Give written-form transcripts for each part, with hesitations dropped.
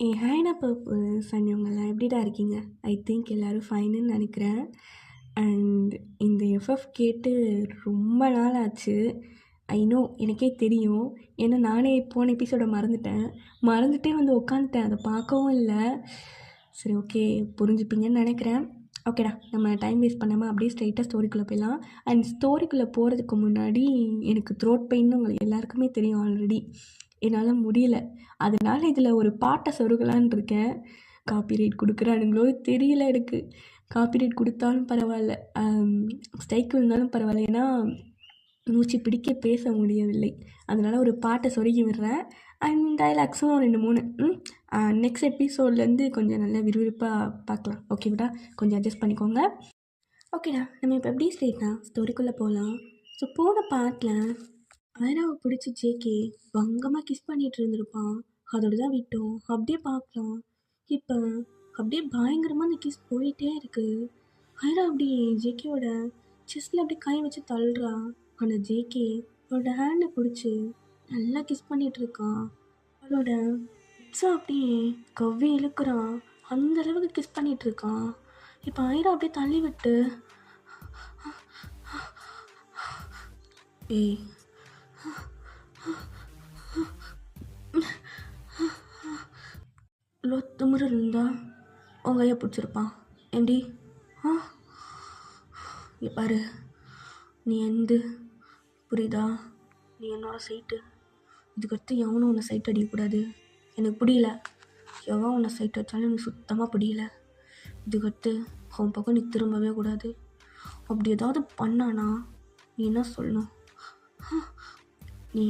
ஹேனா பர்பிள்ஸ் and இவங்கெல்லாம் எப்படிடா இருக்கீங்க? ஐ திங்க் எல்லோரும் ஃபைனுன்னு நினைக்கிறேன். அண்ட் இந்த எஃப்எஃப் கேட்டு ரொம்ப நாள் ஆச்சு. ஐ நோ, எனக்கே தெரியும். ஏன்னா நானே போன எபிசோட மறந்துட்டே வந்து உட்காந்துட்டேன். அதை பார்க்கவும் இல்லை. சரி, ஓகே, புரிஞ்சுப்பீங்கன்னு நினைக்கிறேன். ஓகேடா, நம்ம டைம் வேஸ்ட் பண்ணாமல் அப்படியே ஸ்ட்ரைட்டாக ஸ்டோரிக்குள்ளே போயிடலாம். அண்ட் ஸ்டோரிக்குள்ளே போகிறதுக்கு முன்னாடி எனக்கு த்ரோட் பெயின்னு உங்களுக்கு எல்லாருக்குமே தெரியும் ஆல்ரெடி. என்னால் முடியல. அதனால இதில் ஒரு பாட்டை சொருகலான்னு இருக்கேன். காப்பிரைட் கொடுக்குறானுங்களோ தெரியல எனக்கு. காப்பிரைட் கொடுத்தாலும் பரவாயில்ல, ஸ்ட்ரைக் விழுந்தாலும் பரவாயில்ல. ஏன்னா மூச்சு பிடிக்க பேச முடியவில்லை. அதனால் ஒரு பாட்டை சொருகி விடுறேன். அண்ட் டைலாக்ஸும் 2-3 நெக்ஸ்ட் எபிசோட்லேருந்து கொஞ்சம் நல்லா விறுவிறுப்பாக பார்க்கலாம். ஓகேடா, கொஞ்சம் அட்ஜஸ்ட் பண்ணிக்கோங்க. ஓகேடா, நம்ம இப்போ எப்படி ஸ்ட்ரெயிட்டா ஸ்டோரிக்குள்ளே போகலாம். ஸோ போன பாட்டில் ஐராவை பிடிச்சி ஜேகே பங்கமாக கிஸ் பண்ணிகிட்டு இருந்திருப்பான். அதோடு தான் விட்டோம். அப்படியே பார்க்கலாம். இப்போ அப்படியே பயங்கரமாக அந்த கிஸ் போயிட்டே இருக்குது. ஐரா அப்படி ஜேகேவோட செஸ்டில் அப்படியே கை வச்சு தள்ளுறா. அந்த ஜேகே அவளோட ஹேண்டை பிடிச்சி நல்லா கிஸ் பண்ணிகிட்டு இருக்கான். அவளோட லிப்ஸை அப்படியே கவ்வி இழுக்கிறான். அந்த அளவுக்கு கிஸ் பண்ணிகிட்டு இருக்கான். இப்போ ஐரா அப்படியே தள்ளி விட்டு ஏய் திமிரு இருந்தா உன் கையை பிடிச்சிருப்பான் ஏண்டி? பாரு, நீ எந்த புரியுதா? நீ என்னோட சைட்டு. இதுக்கடுத்து எவனும் உன்னை சைட் அடிக்கக்கூடாது. எனக்கு பிடியல. எவன் உன்னை சைட் அடித்தாலும் எனக்கு சுத்தமாக பிடியல. இதுக்கடுத்து அவன் பக்கம் நீ திரும்பவே கூடாது. அப்படி ஏதாவது பண்ணானா நீ என்ன சொல்லணும்? நீ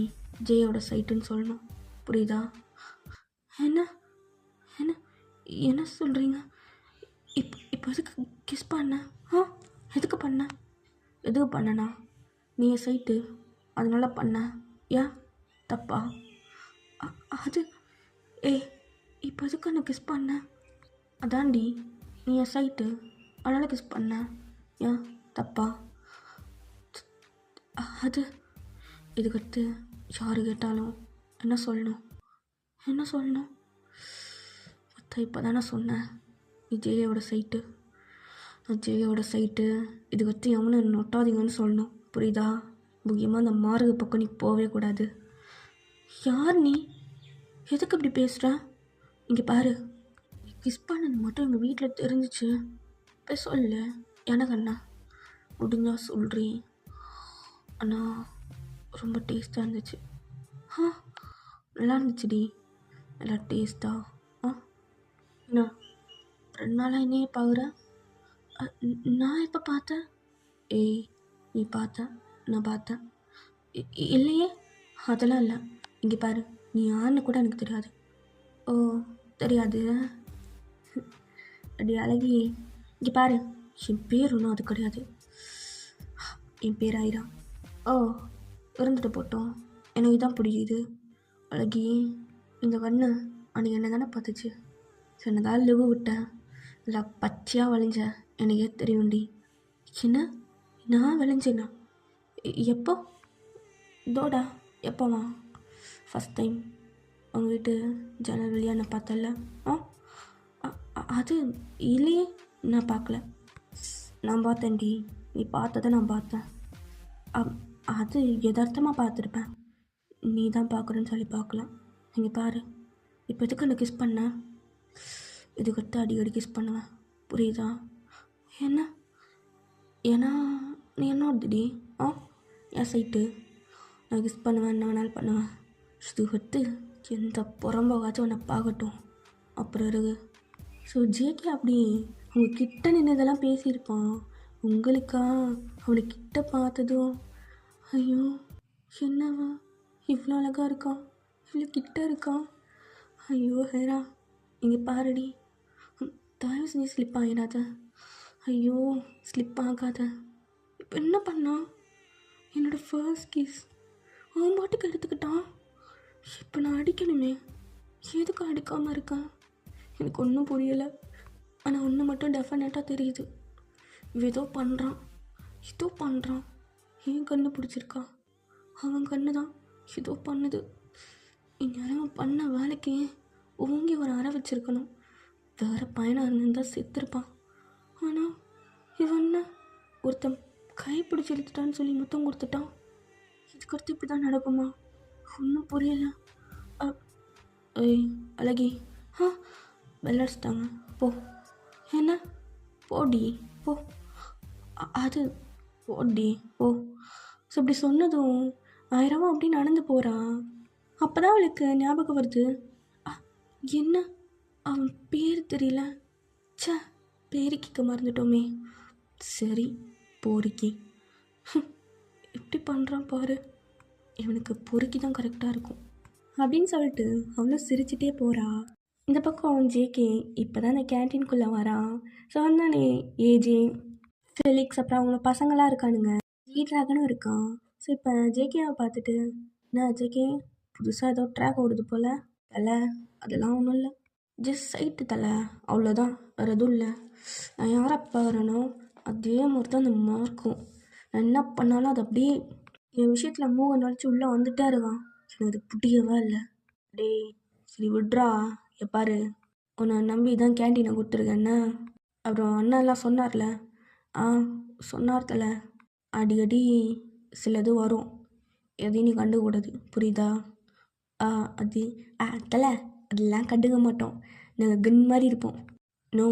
ஜெயோட சைட்டுன்னு சொல்லணும். புரியுதா? என்ன என்ன என்ன சொல்கிறீங்க? இப்போ எதுக்கு கிஸ் பண்ண? எதுக்கு பண்ணனா? நீ என் சைட்டு, அதனால பண்ண. ஏன் தப்பா? அது இப்போ எதுக்கு நான் கிஸ் பண்ண? அதாண்டி, நீ என் சைட்டு, அதனால கிஸ் பண்ண. ஏன் தப்பா? அது இதுக்கடுத்து யாரு கேட்டாலும் என்ன சொல்லணும்? இப்போ தானே சொன்னேன், நீ ஜெயோட சைட்டு. இதுக்கடுத்து எவனும் நொட்டாதீங்கன்னு சொல்லணும். புரியுதா? முக்கியமாக அந்த மார்கு பக்கம் நீ போகவே கூடாது. யார் நீ? எதுக்கு இப்படி பேசுகிற? இங்கே பாரு, கிஸ் பண்ணது மட்டும் எங்கள் வீட்டில் தெரிஞ்சிச்சு போய் சொல்லு. எனக்கு என்ன முடிஞ்சா சொல்கிறேன். ஆனால் ரொம்ப டேஸ்ட்டாக இருந்துச்சு. நல்லா இருந்துச்சுடி, நல்லா டேஸ்ட்டாக. என்ன 2 நாளாக என்னையே பார்க்குற? நான் எப்போ பார்த்தேன்? நீ பார்த்த, நான் பார்த்தேன். இல்லையே, அதெல்லாம் இல்லை. இங்கே பாரு, நீ யாருன்னு கூட எனக்கு தெரியாது. ஓ, தெரியாது? அடி அழகி, இங்கே பாரு, என் பேர் ஒன்றும் அது கிடையாது. என் பேர் ஐரா. ஓ, இருந்துட்டு போட்டோம், எனக்கு இதான் பிடிக்குது. அழகி, இந்த கண்ணு அன்றைக்கி என்ன தானே பார்த்துச்சு. சொன்னதால் லிவு விட்டேன். இல்லை பச்சையாக வளைஞ்ச, எனக்கே தெரியும்டி. என்ன, நான் விளைஞ்சேனா? எப்போ? இதோடா எப்போவா? ஃபஸ்ட் டைம் உங்கள் வீட்டு ஜன்னல் வழியாக நான் பார்த்தல. அது இல்லையே, நான் பார்க்கல. நான் பார்த்தேன்டி, நீ பார்த்ததை நான் பார்த்தேன். அது யதார்த்தமாக பார்த்துருப்பேன். நீ தான் பார்க்குறேன்னு சொல்லி பார்க்கலாம். நீங்கள் பாரு, இப்போ எதுக்கு என்ன கிஸ் பண்ண? இதுக்கடுத்து அடிக்கடி கிஸ் பண்ணுவேன். புரியுதா? என்ன? ஏன்னா நீ என்ன ஒருத்தடி? என் சைட்டு, நான் கிஸ் பண்ணுவேன், என்ன வேணாலும் பண்ணுவேன். இதுக்கடுத்து எந்த புறம்போகாச்சும் உன்னை பார்க்கட்டும், அப்புறம் இருக்கு. ஸோ ஜேகே அப்படி அவங்க கிட்ட நின்றதெல்லாம் பேசியிருப்பான். உங்களுக்கா அவனை கிட்ட பார்த்ததும், ஐயோ என்னவா இவ்வளோ அழகாக இருக்கான், இவ்வளோ கிட்ட இருக்கான். ஐயோ ஹேரா, இங்கே பாருடி, தயவு செஞ்சு ஸ்லிப் ஆகிடாத. ஐயோ ஸ்லிப் ஆகாத. இப்போ என்ன பண்ணா? என்னோடய ஃபர்ஸ்ட் கிஸ் அவன் பாட்டுக்கு எடுத்துக்கிட்டான். இப்போ நான் அடிக்கணுமே, எதுக்கு அடிக்காமல் இருக்கேன்? எனக்கு ஒன்றும் புரியலை. ஆனால் ஒன்று மட்டும் டெஃபினட்டாக தெரியுது, ஏதோ பண்ணுறான். என் கண்ணு பிடிச்சிருக்கா, அவன் கண்ணு தான் ஏதோ பண்ணுது. இந்நேரம் பண்ண வேலைக்கு ஓங்கி ஒரு அறை வச்சிருக்கணும். வேறு பையனாக இருந்திருந்தால் செத்துருப்பான். ஆனால் இவன் என்ன ஒருத்தன் கைப்பிடிச்சி இழுத்துட்டான்னு சொல்லி முத்தம் கொடுத்துட்டான். இதுக்கடுத்து இப்படி தான் நடக்குமா? ஒன்றும் புரியலை. ஏய் அழகி, வெள்ளடிச்சிட்டாங்க போ. என்ன போடி போ. அது போடி போ. ஸோ இப்படி சொன்னதும் 1000 அப்படி நடந்து போகிறான். அப்போ தான் அவளுக்கு ஞாபகம் வருது, என்ன அவன் பேர் தெரியல. சே, பேரிக்கிக்க மறந்துட்டோமே. சரி போரிக்கி. எப்படி பண்ணுறான் பாரு. இவனுக்கு பொறுக்கி தான் கரெக்டாக இருக்கும் அப்படின்னு சொல்லிட்டு அவளும் சிரிச்சிட்டே போகிறா. இந்த பக்கம் ஜேகே இப்போ தான் அந்த கேன்டீனுக்குள்ளே வரான். ஸோ வந்தானே ஏஜே, ஃபெலிக்ஸ், அப்புறம் அவங்க பசங்களாம் இருக்கானுங்க. ட்ராகனும் இருக்கான். ஸோ இப்போ ஜேகேவை பார்த்துட்டு, என்ன ஜேகே புதுசாக ஏதோ ட்ராக் ஓடுது போல். தலை அதெல்லாம் ஒன்றும் இல்லை, ஜஸ்ட் சைட்டு தலை, அவ்வளோதான், வேறு எதுவும் இல்லை. நான் யாரை பாருனோ அதே மாதிரி தான் அந்த மார்க்கும். நான் என்ன பண்ணாலும் அது அப்படியே என் விஷயத்தில் மூவ நுழைச்சி உள்ளே வந்துட்டே இருக்கான். எனக்கு அது பிடிக்கவே இல்லை. டேய் சரி விட்றா. எப்பாரு உன்னை நம்பி தான் கேன்டீனை கொடுத்துருக்கேன்னு அப்புறம் அண்ணா எல்லாம் சொன்னார்ல. சொன்னார் தலை. அடிக்கடி சிலது வரும், எதையும் நீ கண்டுக்கூடாது, புரியுதா? அது தலை அதெல்லாம் கண்டுக்க மாட்டோம், நாங்கள் கன் மாதிரி இருப்போம். நோ,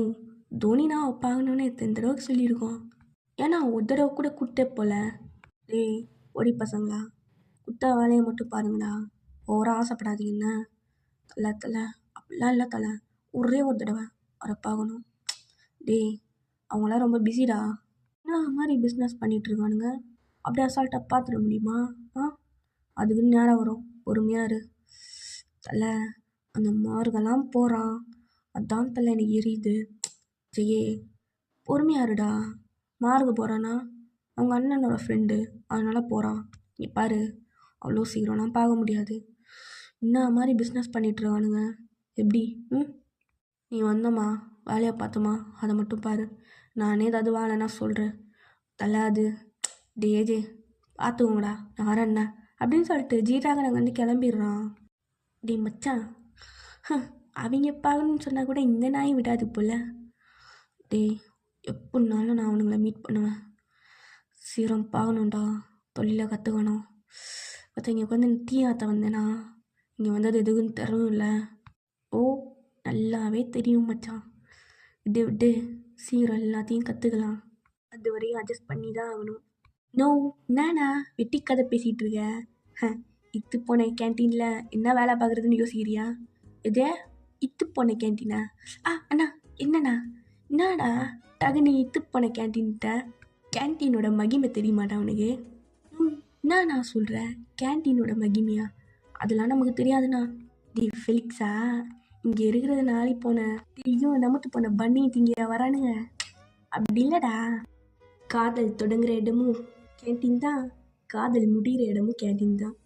தோனி நான் பார்க்கணுன்னு எத்தனை தடவை சொல்லியிருக்கோம். ஏன்னா ஒரு தடவை கூட கூட்டே போல. டேய் ஓடி பசங்களா, குத்த வேலையை மட்டும் பாருங்களா, ஓவராக ஆசைப்படாதீங்கண்ணா. தலை அப்படிலாம் இல்லை தலை, ஒரே ஒரு தடவை அவரை பார்க்கணும். டேய் அவங்களாம் ரொம்ப பிஸிடா, என்ன மாதிரி பிஸ்னஸ் பண்ணிகிட்ருக்கானுங்க, அப்படியே அசால்ட்டாக பார்த்துட முடியுமா? அதுக்குன்னு நேரம் வரும், பொறுமையாக இரு. தலை அந்த மார்கெல்லாம் போகிறான், அதான் தலை எனக்கு எரியுது. ஜெயே பொறுமையாக இருடா. மார்கு போகிறான்னா அவங்க அண்ணனோட ஃப்ரெண்டு, அதனால் போகிறான். நீ பாரு, அவ்வளோ சீக்கிரம்லாம் பார்க்க முடியாது. என்ன மாதிரி பிஸ்னஸ் பண்ணிகிட்ருக்கானுங்க எப்படி? நீ வந்தம்மா வேலையை பார்த்தோமா அதை மட்டும் பாரு, நானே ஏதாவது வேலைன்னா சொல்கிறேன். தலை அது டேஜே பார்த்துக்கோங்கடா, நான் வரேன்ண்ணா அப்படின்னு சொல்லிட்டு ஜீராக நாங்கள் வந்து கிளம்பிடுறான். டே மச்சான், அவங்க பார்க்கணுன்னு சொன்னால் கூட இந்த நாயும் விடாது போல். டே எப்படினாலும் நான் அவனுங்களை மீட் பண்ணுவேன். சீரம் பார்க்கணுண்டா, தொழிலை கற்றுக்கணும். மற்ற இங்கே உட்காந்து டீ ஆற்ற வந்தேனா, இங்கே வந்தது எதுக்குன்னு தரவும் இல்லை. ஓ நல்லாவே தெரியும் மச்சான், விட்டு சீரம் எல்லாத்தையும் கற்றுக்கலாம், அது வரையும் அட்ஜஸ்ட் பண்ணி தான் ஆகணும். நோ நானா வெட்டி கதை பேசிகிட்டு இருக்க? இத்து போன கேன்டீனில் என்ன வேலை பார்க்குறதுன்னு யோசிக்கிறியா? எதே இத்து போன கேன்டீனா? அண்ணா என்னண்ணா, என்னடா டகுனி இத்து போன கேன்டீன்கிட்ட? கேன்டீனோட மகிமை தெரியுமாட்டா அவனுக்கு? என்னண்ணா சொல்கிற, கேன்டீனோட மகிமையா? அதெல்லாம் நமக்கு தெரியாதுண்ணா. டி ஃபெலிக்ஸா, இங்கே இருக்கிறது நாளை போன தெரியும் நமத்து போன பண்ணி திங்க வரானுங்க. அப்படி இல்லைடா, காதல் தொடங்குற இடமும் கேன்டீன் தான், காதல் முடிகிற இடமும் கேன்டீன் தான்.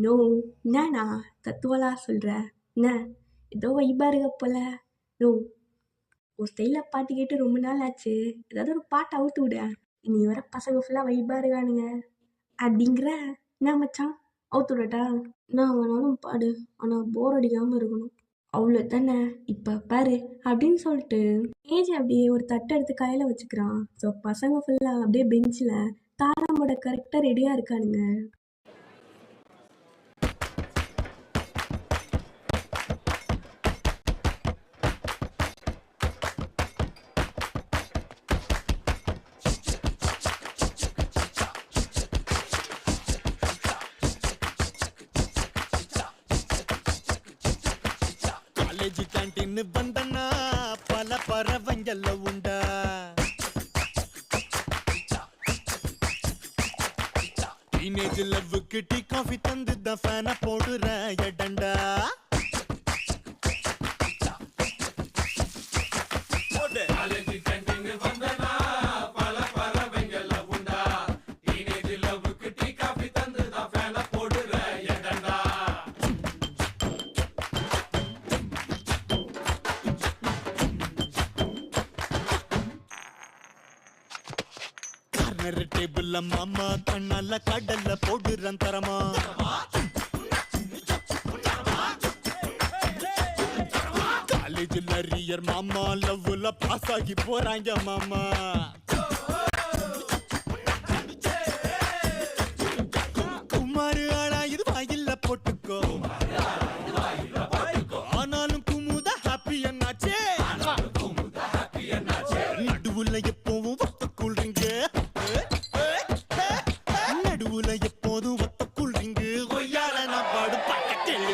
நோ என்னண்ணா தத்துவலாம் சொல்கிற? என்ன ஏதோ வைப்பாக இருக்க போல. நோ ஒரு ஸ்டைலில் பாட்டு கேட்டு ரொம்ப நாள் ஆச்சு, ஏதாவது ஒரு பாட்டை அவுத்து விட. இனி வர பசங்க ஃபுல்லாக வைப்பாக இருக்கானுங்க அப்படிங்கிற. என்ன மச்சான் அவுத்து விடட்டா? நான் வேணாலும் பாடு, ஆனால் போர் அடிக்காமல் இருக்கணும், அவ்வளோ தானே. இப்போ பாரு அப்படின்னு சொல்லிட்டு ஏஜ் அப்படியே ஒரு தட்டை எடுத்து கையில் வச்சுக்கிறான். ஸோ பசங்க ஃபுல்லாக அப்படியே பெஞ்சில் தாராமோட கரெக்டாக ரெடியாக இருக்கானுங்க. காலேஜ் கேன்டீன் வந்தனா பல பறவைங்கல்ல உண்டா, டீனேஜ் லவ்வுக்கு டீ காஃபி தந்து தான் ஃபேனை போடுற எடண்டா. டேபிள்ல மாமா கண்ணால கடல்ல போடுறன் தரமா. காலேஜில் அரியர் மாமா லவ்ல பாஸ் ஆகி போறாங்க மாமா குமாரு ஆனா இது வாயில்ல போட்டுக்கோ ஆனாலும் குமுதா ஹாப்பி என்னாச்சே நடுவுல எப்பவும் ஒத்த கூல்ட்ரிங்க நடுவுல எப்போதும் ஒத்த கூல்ட்ரிங்க ஒய்யால நான் பாடு பக்கத்தில்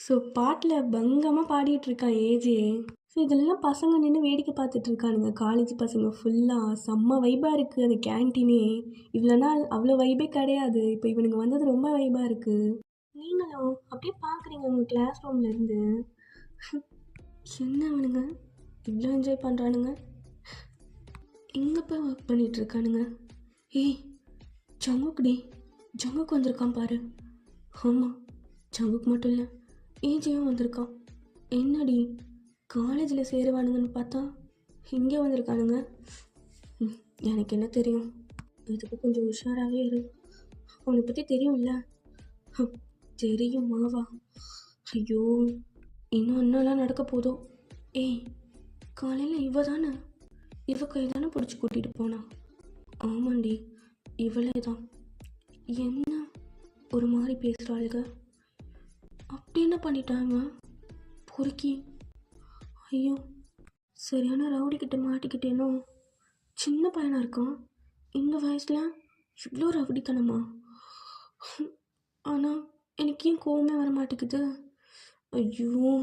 ஸோ பாட்டில் பங்கமாக பாடிட்டு இருக்கான் ஏஜே. ஸோ இதெல்லாம் பசங்க நின்று வேடிக்கை பார்த்துட்டு இருக்கானுங்க. காலேஜ் பசங்க ஃபுல்லாக செம்ம வைபாக இருக்குது அந்த கேன்டீனே. இவ்வளோ நாள் அவ்வளோ வைபே கிடையாது. இப்போ இவனுங்க வந்தது ரொம்ப வைபாக இருக்குது. நீங்களும் அப்படியே பார்க்குறீங்க உங்கள் கிளாஸ் ரூம்லேருந்து. என்ன அவனுங்க இவ்வளோ என்ஜாய் பண்ணுறானுங்க. எங்கே போய் ஒர்க் பண்ணிகிட்டு இருக்கானுங்க. ஏய் ஜங்குக் ஜங்குக் வந்திருக்கான் பாரு. ஆமாம் ஜங்குக் மட்டும் இல்லை ஏஜியும் வந்திருக்கான். என்னடி காலேஜில் சேருவானுங்கன்னு பார்த்தா இங்கே வந்திருக்கானுங்க. எனக்கு என்ன தெரியும், இதுக்கு கொஞ்சம் உஷாராகவே இரு. அவனை பற்றி தெரியும்ல. தெரியும் மாவா. ஐயோ இன்னும் என்னெல்லாம் நடக்க போதோ. ஏய் காலையில் இவ தானே, இவ கை தானே பிடிச்சி கூட்டிகிட்டு போனா. ஆமாண்டி இவளே தான். என்ன ஒரு மாதிரி பேசுகிறாளுங்க. அப்படி என்ன பண்ணிட்டாங்க பொறுக்கி. ஐயோ சரியான ரவுடி கிட்ட மாட்டிக்கிட்டேனோ. சின்ன பையனாக இருக்கான், இந்த வயசில் இவ்வளோ ரவுடித்தனமா. ஆனால் எனக்கு ஏன் கோவமே வர மாட்டேங்குது. ஐயோ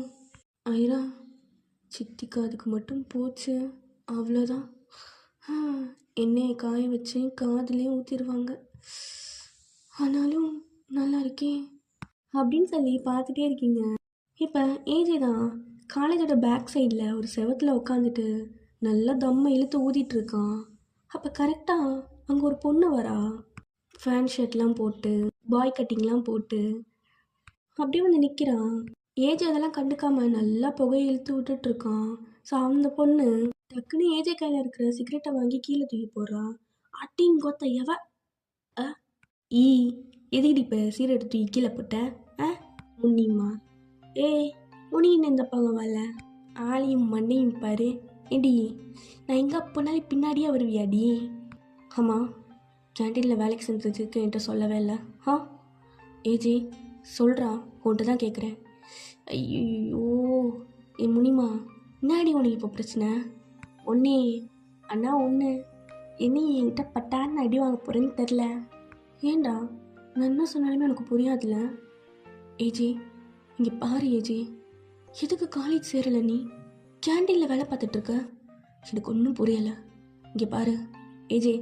ஐரா சித்திக்கு அதுக்கு மட்டும் போச்சு அவ்வளோதான். எண்ணெயை காய வச்சு காதுலேயே ஊற்றிடுவாங்க. ஆனாலும் நல்லா இருக்கே அப்படின்னு சொல்லி பார்த்துட்டே இருக்கீங்க. இப்போ ஏஜே தான் காலேஜோட பேக் சைடில் ஒரு செவத்தில் உட்காந்துட்டு நல்லா தம்மை இழுத்து ஊதிட்டு இருக்கான். அப்போ கரெக்டாக அங்கே ஒரு பொண்ணு வரா, ஃபேன் ஷர்ட்லாம் போட்டு பாய் கட்டிங்லாம் போட்டு அப்படியே வந்து நிற்கிறான். ஏஜே அதெல்லாம் கண்டுக்காம நல்லா புகையை இழுத்து விட்டுட்ருக்கான். ஸோ அந்த பொண்ணு டக்குன்னு ஏஜே கையில் இருக்கிற சிகரெட்டை வாங்கி கீழே தூக்கி போடுறா. அட்டிங்கொத்த எவ ஈ எதுக்கிட்டு இப்போ சிகரெட் தூக்கி கீழே போட்ட முன்னிம்மா. ஏய் முனின்னு இந்த பக்கம் வரல, ஆளையும் மண்ணையும் பாரு. ஏடி நான் எங்கே போனாலும் பின்னாடியே வருவியாடி. ஆமாம் கேன்டீனில் வேலைக்கு செஞ்சதுக்கு என்கிட்ட சொல்லவே இல்லை. ஏஜி சொல்கிறா, உன்ட்டு தான் கேட்குறேன். ஐயோ என் முனிமா என்னாடி உனக்கு இப்போ பிரச்சனை. ஒன்றே அண்ணா ஒன்று என்ன என்கிட்ட பட்டான்னு அடி வாங்க போகிறேன்னு தெரில. ஏண்டா நான் என்ன சொன்னாலுமே எனக்கு புரியாதுல்ல. ஏஜி இங்கே பாரு ஏஜி, எதுக்கு காலேஜ் சேரலை, நீ கேன்டீனில் வேலை பார்த்துட்ருக்க. எனக்கு ஒன்றும் புரியலை. இங்கே பாரு ஏஜே,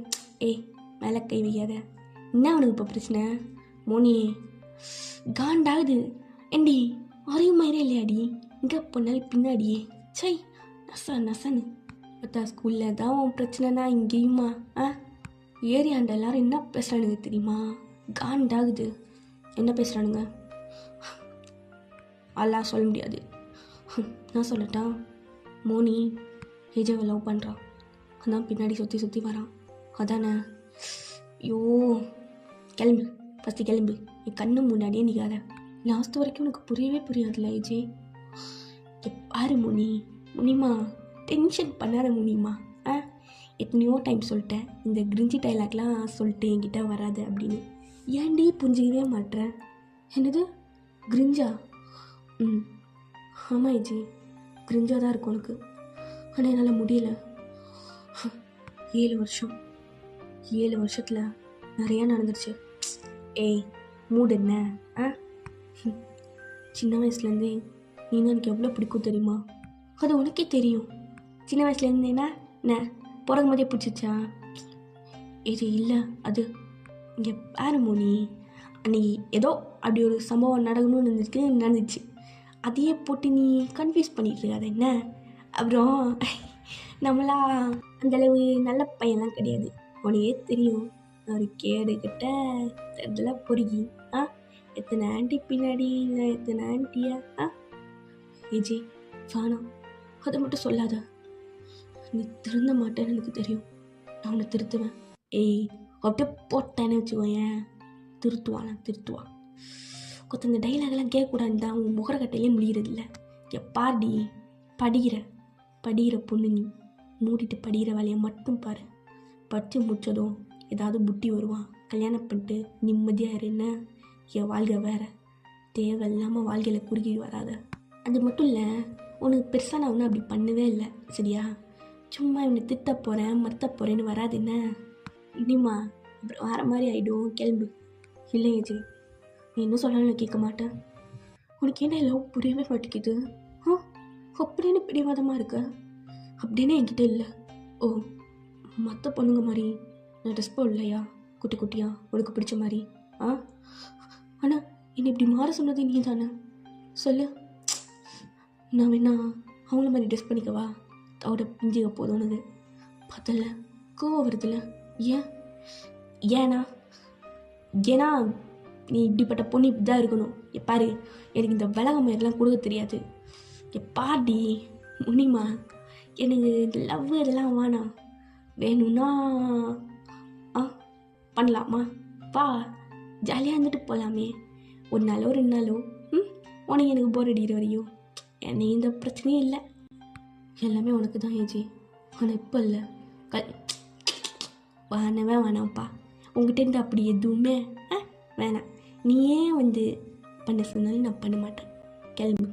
ஏய் மேலே கை வைக்காத. என்ன அவனுக்கு இப்போ பிரச்சனை. மோனி காண்டாகுது ஏண்டி, அறிவுமாயிரே இல்லையாடி. இங்கே போனாலும் பின்னாடியே சை நசன்னு. பார்த்தா ஸ்கூலில் தான் உன் பிரச்சனைனா இங்கேயுமா ஏரியாண்ட எல்லாரும் என்ன பேசுகிறானுங்க தெரியுமா. காண்டாகுது. என்ன பேசுகிறானுங்க அதெல்லாம் சொல்ல முடியாது. நான் சொல்லட்டா, மோனி ஏஜாவை லவ் பண்ணுறான், அதான் பின்னாடி சுற்றி சுற்றி வரான் அதானே. ஐயோ கிளம்பு ஃபஸ்ட்டு கிளம்பு, என் கண்ணு முன்னாடியே நிற்காத. லாஸ்ட் வரைக்கும் எனக்கு புரியவே புரியாதுல்ல ஏஜே. பாரு முனிமா டென்ஷன் பண்ணாத முனிமா. எத்தனையோ டைம் சொல்லிட்டேன் இந்த கிரிஞ்சி டைலாக்லாம் சொல்லிட்டு என்கிட்ட வராது அப்படின்னு. ஏன்டி புரிஞ்சிக்கவே மாட்டேறேன். என்னது கிரிஞ்சா? ஆமாம் ஏஜி கிரிஞ்சாக தான் இருக்கும் உனக்கு. ஆனால் என்னால் முடியல. 7 வருஷம் 7 வருஷத்தில் நிறையா நடந்துருச்சு. ஏய் மூடு என்ன. சின்ன வயசுலேருந்தே நீ தான் எனக்கு எவ்வளோ பிடிக்கும் தெரியுமா. அது உனக்கே தெரியும். சின்ன வயசுலேருந்தேனா என்ன பிறகும் போதே பிடிச்சிச்சா. ஏஜி இல்லை அது இங்கே பாரு மோனி, அன்னைக்கு ஏதோ அப்படி ஒரு சம்பவம் நடக்கணும்னு நடந்துச்சு. அதையே போட்டு நீ கன்ஃபியூஸ் பண்ணிட்டு இருக்காது என்ன. அப்புறம் நம்மளா அந்தளவு நல்ல பையன்லாம் கிடையாது, உனக்கே தெரியும். ஒரு கேடு கிட்ட இதெல்லாம் பொறுக்கி எத்தனை ஆண்டி பின்னாடி இல்லை எத்தனை ஆண்டியா. ஏஜி வேணாம் அதை மட்டும் சொல்லாத. நீ திருந்த மாட்டேன்னு எனக்கு தெரியும். நான் உன்னை திருத்துவேன். ஏய் அப்படியே போட்டேன்னு வச்சுக்கோயேன், திருத்துவான். கொத்த இந்த டைலாக்லாம் கேட்கக்கூடாதுன்னு தான் உன் முகரக்கட்டையிலே முடிகிறதில்ல. பாடி படிக்கிற பொண்ணு நீ மூடிட்டு படிக்கிற வேலையை மட்டும் பாரு. படித்து முடிச்சதும் ஏதாவது புட்டி வருவான், கல்யாணம் பண்ணிட்டு நிம்மதியாக இருன்னு. என் வாழ்க்கை வேறு, தேவையில்லாமல் வாழ்க்கையில் குறுக்கி வராத. அது மட்டும் இல்லை, உனக்கு பெருசாக நான் ஒன்றும் அப்படி பண்ணவே இல்லை சரியா? சும்மா இவனை திட்ட போகிறேன் மறுத்த போகிறேன்னு வராது என்ன? இனிமா அப்புறம் வர மாதிரி ஆகிடும், கிளம்பு. இல்லைங்க ஜி, நீ என்ன சொன்னாலும் நான் கேட்க மாட்டேன். உனக்கு என்ன லவ் புரியவே மாட்டேங்குது? அப்படின்னு பிடிவாதமாக இருக்க. அப்படின்னு என்கிட்ட இல்லை. ஓ, மற்ற பொண்ணுங்க மாதிரி நான் ட்ரெஸ் போடலையா குட்டி குட்டியா உனக்கு பிடிச்ச மாதிரி? ஆனால் என்னை இப்படி மாற சொன்னது நீ தானே? சொல்லு. நான் வேணா அவங்கள மாதிரி ட்ரெஸ் பண்ணிக்கவா? அவட பிஞ்சுக்க போதும்னது பார்த்தல, கோவம் வருதுல்ல. ஏன்னா நீ இப்படிப்பட்ட பொண்ணு இப்படி தான் இருக்கணும். பாரு, எனக்கு இந்த விலக மாதிரிலாம் கொடுக்க தெரியாது. பாடி முனிமா, எனக்கு இந்த லவ் இதெல்லாம் வேணாம். வேணும்னா பண்ணலாமா? வா, ஜாலியாக இருந்துட்டு போகலாமே. ஒரு நாளோ 2 நாளோ. உனக்கு எனக்கு போர் அடிக்கிற வரையும் என்னை இந்த பிரச்சனையும் இல்லை. எல்லாமே உனக்கு தான் ஏஜி. ஆனால் இப்போ இல்லை. வேணாம்ப்பா. உங்ககிட்ட அப்படி எதுவுமே வேணாம். நீயே வந்து பண்ண சொன்னாலும் நான் பண்ண மாட்டேன். கிளம்பு,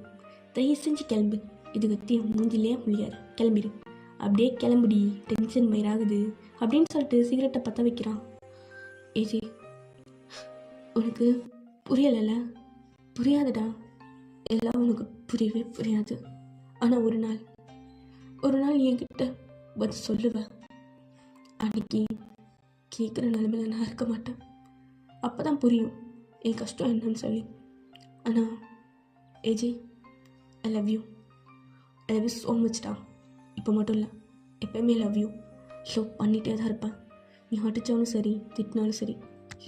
தயவு செஞ்சு கிளம்பு. இது பற்றி மூஞ்சிலே முடியாது. கிளம்பிடு. அப்படியே கிளம்புடி, டென்ஷன் மயிராகுது அப்படின்னு சொல்லிட்டு சிகரெட்டை பற்ற வைக்கிறான். ஏஜி, உனக்கு புரியலைல்ல? புரியாதுடா, எல்லாம் உனக்கு புரியவே புரியாது. ஆனால் ஒரு நாள் என்கிட்ட வந்து சொல்லுவேன். அன்னைக்கு கேட்குற நிலைமையில நான் இருக்க மாட்டேன். அப்போ தான் புரியும் என் கஷ்டம் என்னன்னு சொல்லி. ஆனால் ஏஜி, ஐ லவ் யூ ஸோ மச்டா. இப்போ மட்டும் இல்லை, எப்போயுமே லவ் யூ. லவ் பண்ணிகிட்டே தான் இருப்பேன். நீ அடித்தாலும் சரி, திட்டினாலும் சரி,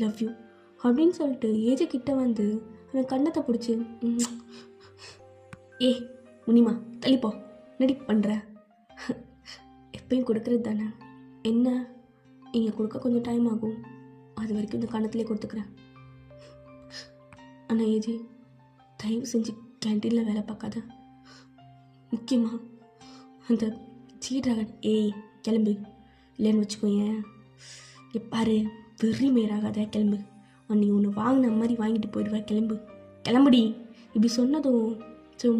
லவ் யூ அப்படின்னு சொல்லிட்டு ஏஜி கிட்ட வந்து அவன் கண்ணத்தை பிடிச்சி, முனிமா தள்ளிப்போ, நடி பண்ணுற. எப்பயும் கொடுக்குறது தானே என்ன? இங்கே கொடுக்க கொஞ்சம் டைம் ஆகும். அது வரைக்கும் இந்த கண்ணத்திலே கொடுத்துக்கிறேன். ஆனால் ஏஜி, தயவு செஞ்சு கேன்டீனில் வேலை பார்க்காத. முக்கியமாக அந்த சீட்ராகன். கிளம்பு. இல்லைன்னு வச்சுக்கோயேன், பாரு, வெறி மேராகாத. கிளம்பு. நீ ஒன்று வாங்கின மாதிரி வாங்கிட்டு போயிடுவேன். கிளம்புடி. இப்படி சொன்னதும்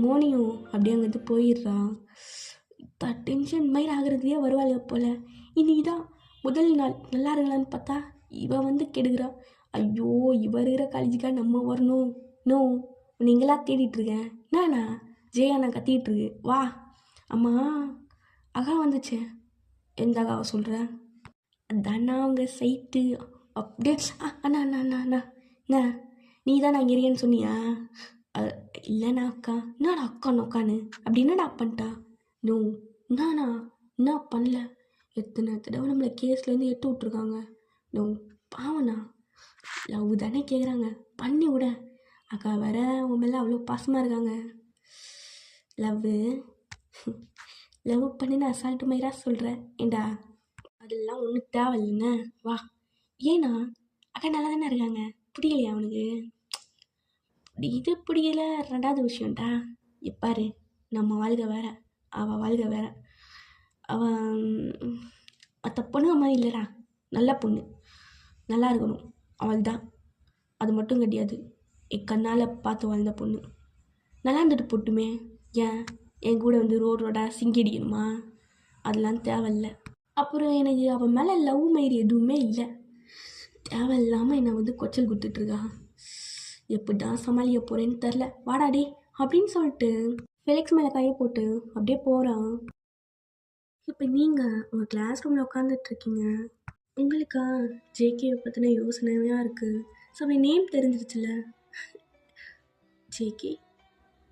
மோனியும் அப்படியே அங்கேருந்து போயிடுறான். டென்ஷன் மயிர் ஆகிறதையே வருவாள் போல். இன்னைக்கு தான் முதல் நாள். நல்லா இருக்கலான்னு பார்த்தா இவன் வந்து கெடுக்கிறா. ஐயோ, இவ இருக்கிற காலேஜுக்காக நம்ம வரணும். நோ, நீங்களாம் தேடிட்டுருக்கேன். என்னண்ணா ஜெயா, நான் கத்திகிட்ருக்கு. வா. அம்மா, அக்கா வந்துச்சே. எந்த அக்காவை சொல்கிறேன்? அதாண்ணா அவங்க சைட்டு. அப்படியே அண்ணா நீ தான் நான் இங்கே இருக்கேன்னு சொன்னியா? இல்லைண்ணா அக்கா. என்னடா அக்கா நோக்கான்னு அப்படி என்னடா பண்ணிட்டா? நோ, என்ன பண்ணல. எத்தனை தடவை நம்மளை கேஸ்லேருந்து எட்டு விட்ருக்காங்க. நோ, பாவண்ணா. லவ் தானே கேட்குறாங்க, பண்ணி விட. அக்கா வேற உன் மேலே அவ்வளோ பாசமாக இருக்காங்க. லவ் பண்ணி நான் அசால்ட்டு மயிரா சொல்கிறேன். ஏண்டா அதெல்லாம் ஒன்றும் தேவையில்லைண்ணே. வா. ஏன்னா அக்கா நல்லா தானே இருக்காங்க. பிடிக்கலையா அவனுக்கு? இது பிடிக்கல, 2வது விஷயம்டா. எப்பாரு, நம்ம வாழ்க்கை வேற, அவள் வாழ்க்கை வேற. அவன் மற்ற பொண்ணுங்க மாதிரி இல்லைடா. நல்ல பொண்ணு, நல்லா இருக்கணும், அவள் தான். அது மட்டும் கிடையாது, என் கண்ணால் பார்த்து வாழ்ந்த பொண்ணு. நல்லா இருந்துட்டு போட்டுமே. என் கூட வந்து ரோடாக சிங்கடிக்கணுமா? அதெல்லாம் தேவையில்ல. அப்புறம் எனக்கு அவன் மேலே லவ் மயிறு எதுவுமே இல்லை. தேவையில்லாமல் என்னை வந்து கொச்சல் கொடுத்துட்ருக்கா. எப்படிடா சமாளிக்க போகிறேன்னு தெரில. வாடாடே அப்படின்னு சொல்லிட்டு ஃபெலிக்ஸ் மேலே கையை போட்டு அப்படியே போகிறான். இப்போ நீங்கள் உங்கள் கிளாஸ் ரூமில் உட்காந்துட்ருக்கீங்க. உங்களுக்கா ஜேகேவை பற்றின யோசனையாக இருக்குது. ஸோ அவன் நேம் தெரிஞ்சிருச்சுல, ஜேகே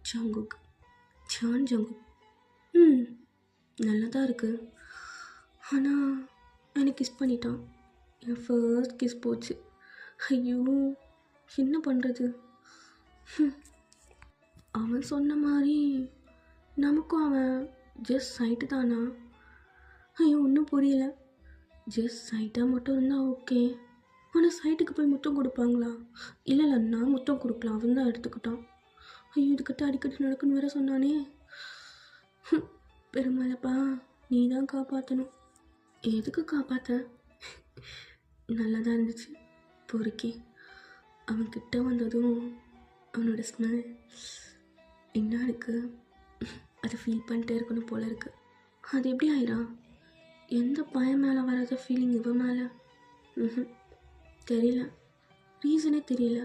ஜங்குக், ஜான் ஜங்குக். நல்லா தான் இருக்குது. ஆனால் எனக்கு கிஸ் பண்ணிட்டான். என் ஃபர்ஸ்ட் கிஸ் போச்சு. ஐயோ, என்ன பண்ணுறது? அவன் சொன்ன மாதிரி நமக்கும் அவன் ஜஸ்ட் சைட்டு தானா? ஐயோ ஒன்றும் புரியல. ஜஸ்ட் சைட்டாக மட்டும் இருந்தால் ஓகே. ஆனால் சைட்டுக்கு போய் முத்தம் கொடுப்பாங்களா? இல்லை இல்லை, நான் முத்தம் கொடுக்கலாம், அவன் தான் எடுத்துக்கிட்டான். ஐயோ இதுக்கிட்ட அடிக்கடி நடக்குன்னு வேற சொன்னானே. பெருமாளப்பா, நீ தான் காப்பாற்றணும். எதுக்கு காப்பாற்ற? நல்லா தான் இருந்துச்சு பொறுக்கி. அவன் கிட்ட வந்ததும் அவனோட ஸ்மெல் என்ன இருக்குது, அதை ஃபீல் பண்ணிட்டே இருக்கணும் போல இருக்குது. அது எப்படி ஆயிரா? எந்த பையன் மேலே வராத ஃபீலிங் இவன் மேலே? தெரியல, ரீசனே தெரியல.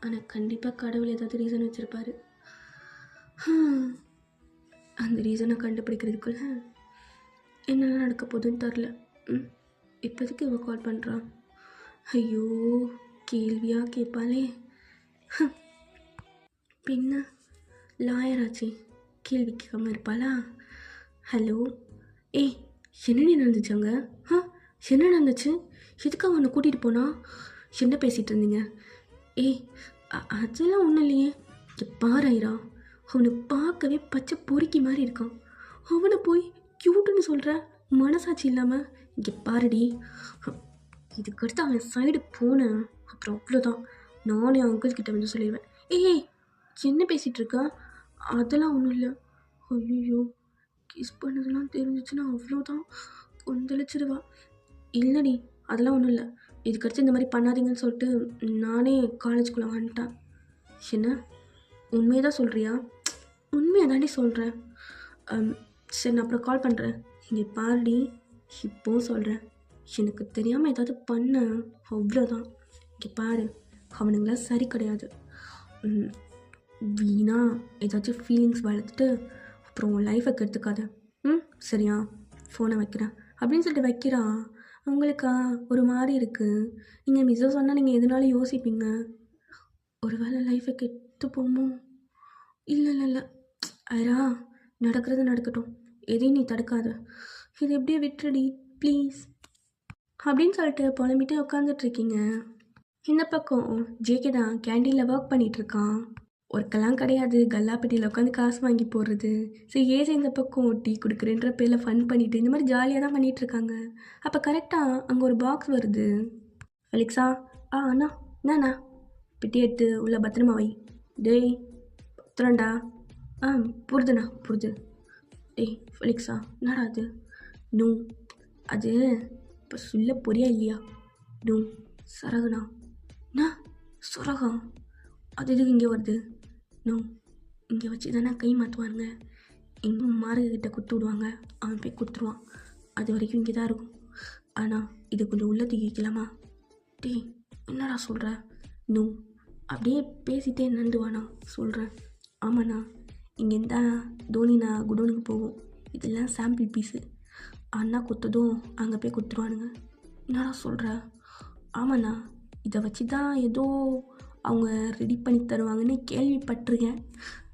ஆனால் கண்டிப்பாக கடவுள் ஏதாவது ரீசன் வச்சுருப்பாரு. அந்த ரீசனை கண்டுபிடிக்கிறதுக்குள்ள என்னெல்லாம் நடக்க போகுதுன்னு தெரில. இப்போதைக்கு இவ கால் பண்ணுறான். ஐயோ கேள்வியாக கேட்பாளே. பின்ன லாயராச்சே, கேள்வி கேட்காம இருப்பாளா? ஹலோ, ஏய் என்னடி நடந்துச்சாங்க? என்ன நடந்துச்சு? எதுக்காக அவனை கூட்டிகிட்டு போனா? என்ன பேசிகிட்டு இருந்தீங்க? ஏய் அதெல்லாம் ஒன்றும் இல்லையே. பாரு ஐரா, அவனை பார்க்கவே பச்சை பொறுக்கி மாதிரி இருக்கான். அவனை போய் க்யூட்டுன்னு சொல்கிற, மனசாட்சி இல்லாமல். இங்கே பாருடி, இதுக்கடுத்து அவன் சைடு போனேன் அப்புறம் அவ்வளோதான், நானே அங்கிள் கிட்ட வந்து சொல்லிடுவேன். ஏய் என்ன பேசிகிட்டு இருக்கா? அதெல்லாம் ஒன்றும் இல்லை. ஐயோ கிஸ் பண்ணதெல்லாம் தெரிஞ்சிச்சுன்னா அவ்வளோதான், கொந்தளிச்சிடுவா. இல்லைடி அதெல்லாம் ஒன்றும் இல்லை, இதுக்கடுத்து இந்த மாதிரி பண்ணாதீங்கன்னு சொல்லிட்டு நானே காலேஜுக்குள்ளே வந்துட்டேன். என்ன உண்மையை தான் சொல்கிறியா? உண்மையை தாண்டி சொல்கிறேன். சரி நான் அப்புறம் கால் பண்ணுறேன். இங்கே பாருடி, இப்போவும் சொல்கிறேன், எனக்கு தெரியாமல் ஏதாவது பண்ண அவ்வளோதான். இங்கே பாரு, அவனுங்களாம் சரி கிடையாது. வீணா ஏதாச்சும் ஃபீலிங்ஸ் வளர்த்துட்டு அப்புறம் உன் லைஃபை கெடுத்துக்காத. சரியா, ஃபோனை வைக்கிறேன் அப்படின்னு சொல்லிட்டு வைக்கிறான். உங்களுக்கா ஒரு மாதிரி இருக்குது. நீங்கள் மிஸ்ஸை சொன்னால் நீங்கள் எதுனாலும் யோசிப்பீங்க. ஒரு வேளை லைஃபை கெட்டு போமோ? இல்லை இல்லை இல்லை ஐரா, நடக்கிறது நடக்கட்டும், எதையும் நீ தடுக்காத. இது எப்படியே விட்டுடி ப்ளீஸ் அப்படின்னு சொல்லிட்டு புலம்பிட்டே உட்காந்துட்ருக்கீங்க. இந்த பக்கம் ஜேகே தான் கேண்டீனில் ஒர்க் பண்ணிகிட்ருக்கான். ஒர்க்கெல்லாம் கிடையாது, கல்லாப்பட்டியில் உட்காந்து காசு வாங்கி போடுறது. சரி ஏஜ் இந்த பக்கம் டீ கொடுக்குறேன்ற பேரில் ஃபன் பண்ணிவிட்டு இந்த மாதிரி ஜாலியாக தான் பண்ணிகிட்ருக்காங்க. அப்போ கரெக்டாக அங்கே ஒரு பாக்ஸ் வருது. ஃபெலிக்ஸா, அண்ணா என்னண்ணா, பெட்டி எடுத்து உள்ள பத்திரமா வை. டேய் பத்திரம்டா. புரிதுண்ணா புரிது. டேய் ஃபெலிக்ஸா, என்னடா அது? நோ அது இப்போ சொல்ல போறியா இல்லையா? நோ சரகுண்ணா. என்ன சுரகம்? அது எதுக்கு இங்கே வருது? நோ, இங்கே வச்சு தானே கை மாற்றுவாங்க. எங்கே மார்கிட்ட கொடுத்து விடுவாங்க, அவன் போய் கொடுத்துருவான். அது வரைக்கும் இங்கே தான் இருக்கும். ஆனால் இது கொஞ்சம் உள்ள தூக்கிக்கலாமா? டேய் என்னடா சொல்கிற? நோ, அப்படியே பேசிட்டே நண்டுவானா சொல்கிறேன். ஆமாண்ணா, இங்கேருந்தா தோனிண்ணா குடோனுக்கு போகும். இதெல்லாம் சாம்பிள் பீஸு. அண்ணா கொடுத்ததும் அங்கே போய் கொடுத்துருவானுங்க. என்னடா சொல்கிற? ஆமாண்ணா, இதை வச்சு தான் ஏதோ அவங்க ரெடி பண்ணி தருவாங்கன்னு கேள்விப்பட்டிருக்கேன்.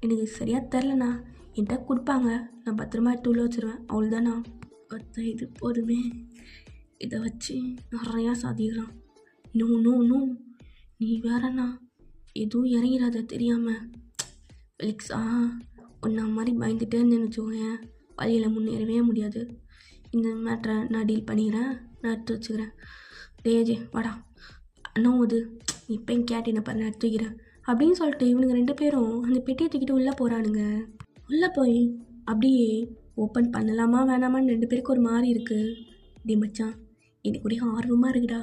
எனக்கு சரியாக தெரிலண்ணா. என்கிட்ட கொடுப்பாங்க, நான் பத்திரமா எடுத்து உள்ள வச்சுருவேன், அவ்வளோதாண்ணா. இது போதுமே, இதை வச்சு நிறையா சாதிக்கலாம். நோ நோ நோ, நீ வேறண்ணா எதுவும் இறங்கிறாத தெரியாமல். ஃபெலிக்ஸா, ஒன்றா மாதிரி பயந்துட்டே இருந்தேன்னு வச்சுக்கோங்க, வழியில் முன்னேறவே முடியாது. இந்த மேட்ரை நான் டீல் பண்ணிக்கிறேன், நான் எடுத்து வச்சுக்கிறேன். டேஜே வாடா அண்ணா, அது இப்போயும் கேட்டீனை பாரு, நான் தூக்கிறேன் அப்படின்னு சொல்லிட்டு இவனுங்க 2 பேரும் அந்த பெட்டியை தூக்கிட்டு உள்ளே போகிறானுங்க. உள்ளே போய் அப்படியே ஓப்பன் பண்ணலாமா வேணாமான்னு 2 பேருக்கு ஒரு மாதிரி இருக்குது. டே மச்சான், எனக்கு ஒரே ஆர்வமாக இருக்குடா,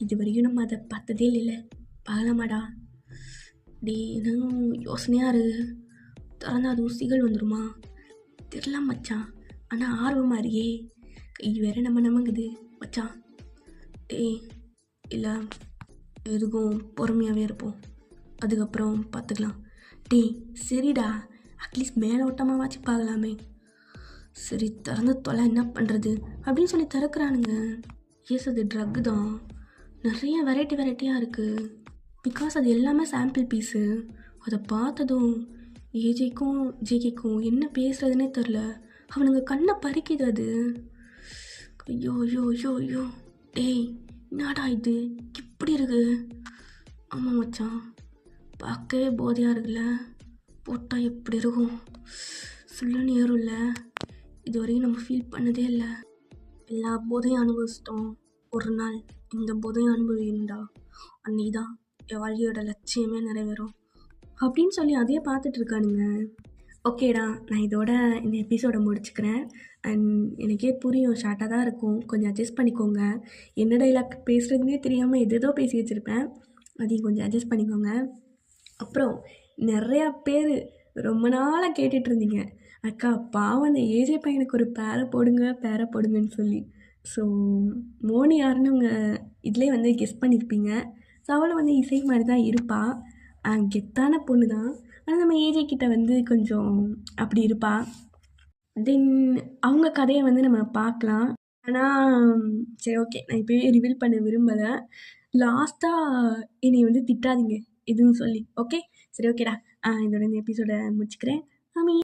இது வரைக்கும் நம்ம அதை பார்த்ததே இல்லை, பார்க்கலாமாடா? டே எதுவும் யோசனையாக இருக்குது, திறந்தா அது ஊசிகள் வந்துடுமா தெரில மச்சான், ஆனால் ஆர்வமாக இருக்கே, கை வேற நமங்குது மச்சான். டே இல்லை, எதுக்கும் பொறுமையாகவே இருப்போம், அதுக்கப்புறம் பார்த்துக்கலாம். டேய் சரிடா, அட்லீஸ்ட் மேலோட்டமாக வாச்சு பார்க்கலாமே. சரி திறந்து தொலை, என்ன பண்ணுறது அப்படின்னு சொல்லி திறக்கிறானுங்க. எஸ் அது ட்ரக்கு தான், நிறைய வெரைட்டியாக இருக்குது. பிகாஸ் அது எல்லாமே சாம்பிள் பீஸு. அதை பார்த்ததும் ஏஜேக்கும் ஜேகேக்கும் என்ன பேசுகிறதுனே தெரில. அவனுங்க கண்ணை பறிக்குது அது. ஐயோ ஐயோ ஐயோ ஐயோ, டேய் என்னடா இது இப்படி இருக்கு? ஆமாம் மச்சான், பார்க்கவே போதையாக இருக்குல்ல, போட்டால் எப்படி இருக்கும்? சொல்லுன்னு ஏறும்ல. இதுவரையும் நம்ம ஃபீல் பண்ணதே இல்லை. எல்லா போதையும் அனுபவிச்சிட்டோம். ஒரு நாள் இந்த போதையும் அனுபவிண்டா, அன்னைக்கு தான் என் வாழ்க்கையோட லட்சியமே நிறைவேறும் அப்படின்னு சொல்லி அதையே பார்த்துட்டு இருக்கானுங்க. ஓகேடா, நான் இதோட இந்த எபிசோடை முடிச்சுக்கிறேன். அண்ட் எனக்கே புரியும், ஷார்ட்டாக தான் இருக்கும், கொஞ்சம் அட்ஜஸ்ட் பண்ணிக்கோங்க. என்ன டைலாக் பேசுகிறதுனே தெரியாமல் எதேதோ பேசி வச்சுருப்பேன், அதையும் கொஞ்சம் அட்ஜஸ்ட் பண்ணிக்கோங்க. அப்புறம் நிறையா பேர் ரொம்ப நாளாக கேட்டுட்டு இருந்தீங்க, அக்கா பாவம் அந்த ஏஜே பையனுக்கு ஒரு பேரை போடுங்கன்னு சொல்லி. ஸோ மோனி யாருன்னு உங்கள் இதிலே வந்து கெஸ் பண்ணியிருப்பீங்க. ஸோ அவளும் வந்து இசை மாதிரி தான் இருப்பாள், கெத்தான பொண்ணு தான். ஆனால் நம்ம ஏஜே கிட்ட வந்து கொஞ்சம் அப்படி இருப்பாள். தென் அவங்க கதையை வந்து நம்ம பார்க்கலாம். ஆனால் சரி, ஓகே, நான் இப்போயே ரிவீல் பண்ண விரும்பலை. லாஸ்ட்டாக என்னை வந்து திட்டாதீங்க எதுவும் சொல்லி. ஓகே, சரி, ஓகேடா, இதோட இந்த எபிசோடை முடிச்சுக்கிறேன்.